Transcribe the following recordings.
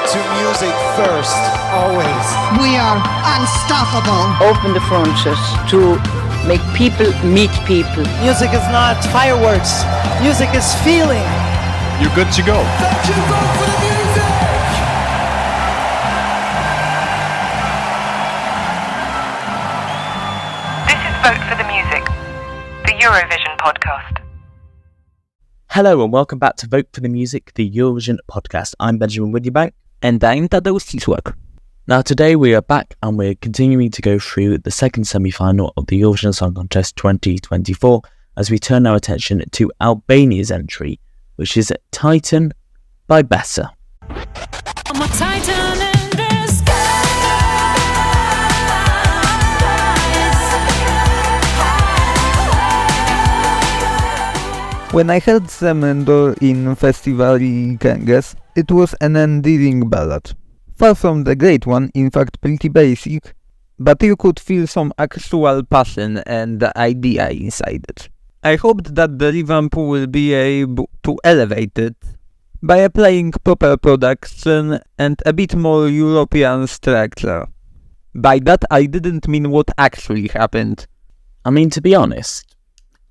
to music first, always. We are unstoppable. Open the frontiers to make people meet people. Music is not fireworks. Music is feeling. You're good to go. Thank you, vote for the music! This is Vote for the Music, the Eurovision podcast. Hello and welcome back to Vote for the Music, the Eurovision podcast. I'm Benjamin Tadeusz. And I'm Tadeusz. Now today we are back and we're continuing to go through the second semi-final of the Eurovision Song Contest 2024 as we turn our attention to Albania's entry, which is TiTAN by Besa. I'm a titan in the skies. When I heard them in Festival Ganges, it was an endearing ballad. Far from the great one, in fact pretty basic, but you could feel some actual passion and idea inside it. I hoped that the revamp will be able to elevate it by applying proper production and a bit more European structure. By that I didn't mean what actually happened. I mean, to be honest,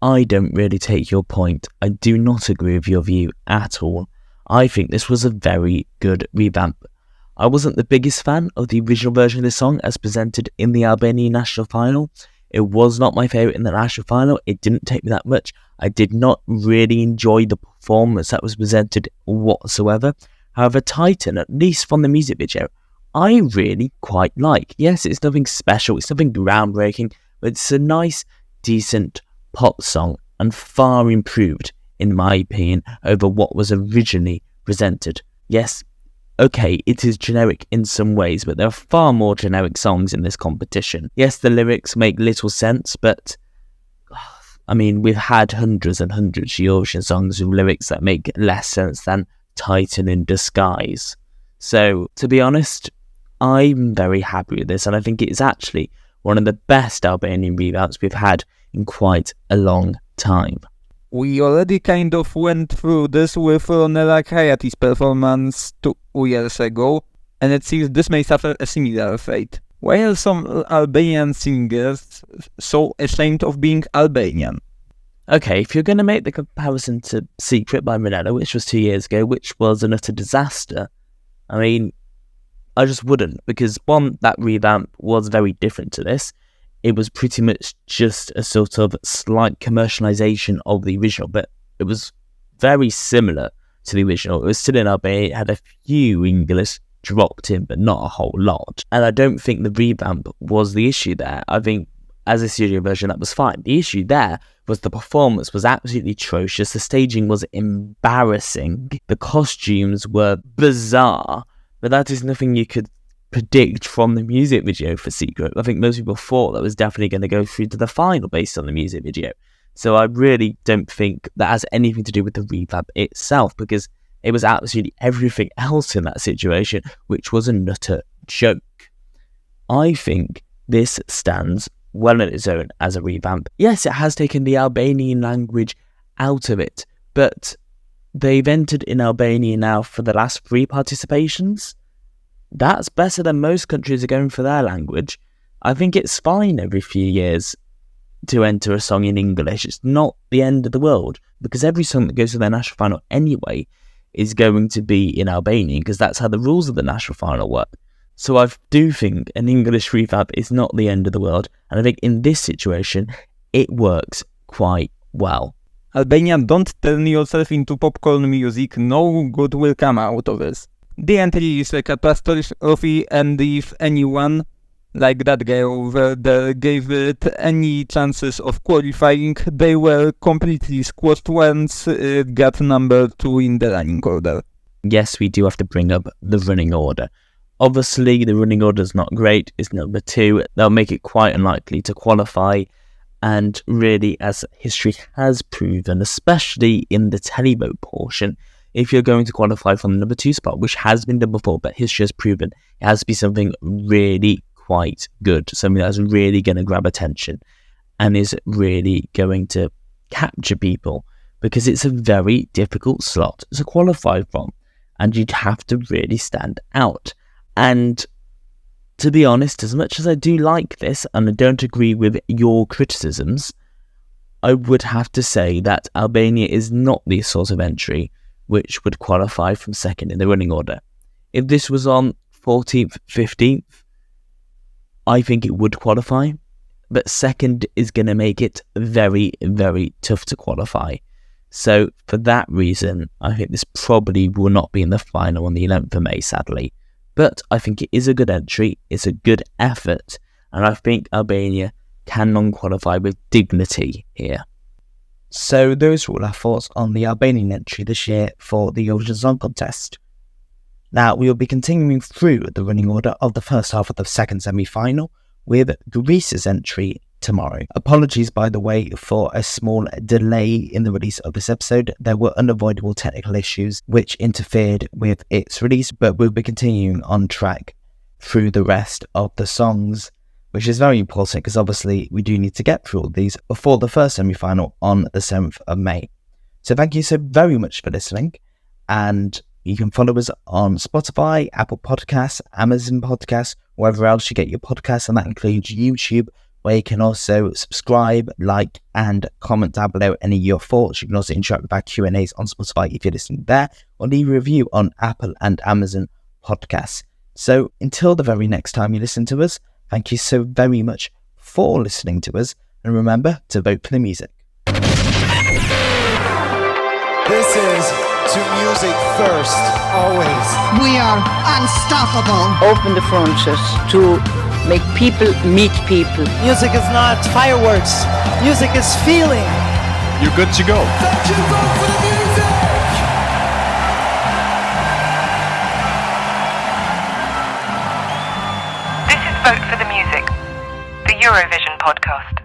I don't really take your point. I do not agree with your view at all. I think this was a very good revamp. I wasn't the biggest fan of the original version of this song as presented in the Albanian national final. It was not my favourite in the national final. It didn't take me that much. I did not really enjoy the performance that was presented whatsoever. However, TiTAN, at least from the music video, I really quite like. Yes, it's nothing special, it's nothing groundbreaking, but it's a nice, decent pop song and far improved, in my opinion, over what was originally presented. Yes, okay, it is generic in some ways, but there are far more generic songs in this competition. Yes, the lyrics make little sense, but I mean, we've had hundreds and hundreds of Eurovision songs with lyrics that make less sense than TiTAN in Disguise. So, to be honest, I'm very happy with this, and I think it's actually one of the best Albanian revamps we've had in quite a long time. We already kind of went through this with Ronela Kayati's performance 2 years ago, and it seems this may suffer a similar fate. While some Albanian singers so ashamed of being Albanian. Okay, if you're going to make the comparison to Secret by Ronela, which was 2 years ago, which was an utter disaster, I mean, I just wouldn't, because one, that revamp was very different to this. It was pretty much just a sort of slight commercialisation of the original, but it was very similar to the original. It was still in Albania, it had a few English dropped in, but not a whole lot. And I don't think the revamp was the issue there. I think as a studio version, that was fine. The issue there was the performance was absolutely atrocious. The staging was embarrassing. The costumes were bizarre, but that is nothing you could predict from the music video for Secret. I think most people thought that was definitely going to go through to the final based on the music video. So I really don't think that has anything to do with the revamp itself, because it was absolutely everything else in that situation, which was a utter joke. I think this stands well on its own as a revamp. Yes, it has taken the Albanian language out of it, but they've entered in Albania now for the last 3 participations. That's better than most countries are going for their language. I think it's fine every few years to enter a song in English. It's not the end of the world, because every song that goes to their national final anyway is going to be in Albanian, because that's how the rules of the national final work. So I do think an English revamp is not the end of the world, and I think in this situation, it works quite well. Albania, don't turn yourself into popcorn music, no good will come out of this. The entry is a catastrophe, and if anyone, like that girl over there, gave it any chances of qualifying, they were completely squashed once it got number 2 in the running order. Yes, we do have to bring up the running order. Obviously, the running order is not great. It's number 2. That'll make it quite unlikely to qualify. And really, as history has proven, especially in the televote portion, if you're going to qualify from the number 2 spot, which has been done before, but history has proven it has to be something really quite good, something that's really going to grab attention and is really going to capture people, because it's a very difficult slot to qualify from. and you'd have to really stand out. And to be honest, as much as I do like this and I don't agree with your criticisms, I would have to say that Albania is not the sort of entry which would qualify from second in the running order. If this was on 14th, 15th, I think it would qualify, but second is going to make it very, very tough to qualify. So for that reason, I think this probably will not be in the final on the 11th of May, sadly. But I think it is a good entry, it's a good effort, and I think Albania can non-qualify with dignity here. So those were all our thoughts on the Albanian entry this year for the Eurovision Song Contest. Now we will be continuing through the running order of the first half of the second semi-final with Greece's entry tomorrow. Apologies, by the way, for a small delay in the release of this episode. There were unavoidable technical issues which interfered with its release, but we'll be continuing on track through the rest of the songs, which is very important because obviously we do need to get through all these before the first semi-final on the 7th of May. So thank you so very much for listening, and you can follow us on Spotify, Apple Podcasts, Amazon Podcasts, wherever else you get your podcasts, and that includes YouTube, where you can also subscribe, like, and comment down below any of your thoughts. You can also interact with our Q&As on Spotify if you're listening there, or leave a review on Apple and Amazon Podcasts. So until the very next time you listen to us, thank you so very much for listening to us, and remember to vote for the music. This is to music first, always. We are unstoppable. Open the frontiers to make people meet people. Music is not fireworks. Music is feeling. You're good to go. Don't you vote for the music! This is Vote for the Music, the Eurovision podcast.